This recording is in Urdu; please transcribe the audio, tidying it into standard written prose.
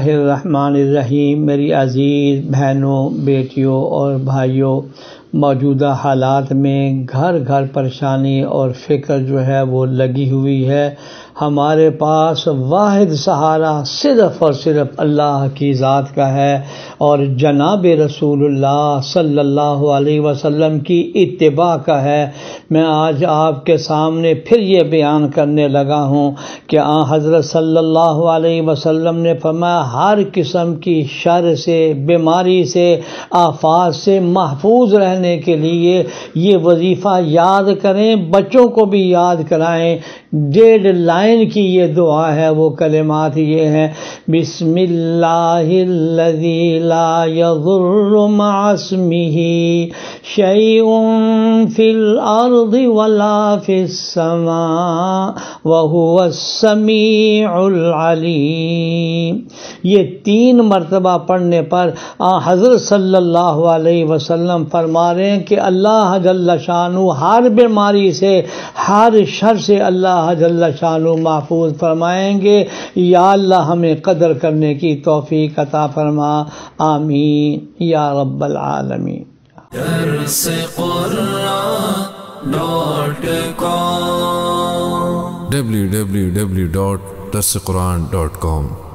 الرحیم الرحیم۔ میری عزیز بہنوں، بیٹیوں اور بھائیوں، موجودہ حالات میں گھر گھر پریشانی اور فکر جو ہے وہ لگی ہوئی ہے۔ ہمارے پاس واحد سہارا صرف اور صرف اللہ کی ذات کا ہے اور جناب رسول اللہ صلی اللہ علیہ وسلم کی اتباع کا ہے۔ میں آج آپ کے سامنے پھر یہ بیان کرنے لگا ہوں کہ حضرت صلی اللہ علیہ وسلم نے فرمایا ہر قسم کی شر سے، بیماری سے، آفات سے محفوظ رہنے کے لیے یہ وظیفہ یاد کریں، بچوں کو بھی یاد کرائیں۔ 1.5 لائن کی یہ دعا ہے، وہ کلمات یہ ہیں: بسم اللہ الذی لا یضر مع اسمہ شیء فی الارض ولا فی السماء وہو السمیع العلیم۔ یہ 3 مرتبہ پڑھنے پر حضرت صلی اللہ علیہ وسلم فرما رہے ہیں کہ اللہ جل شانہ ہر بیماری سے، ہر شر سے اللہ جل شانہ محفوظ فرمائیں گے۔ یا اللہ ہمیں قدر کرنے کی توفیق عطا فرما، آمین یا رب العالمین۔ www.darsequran.com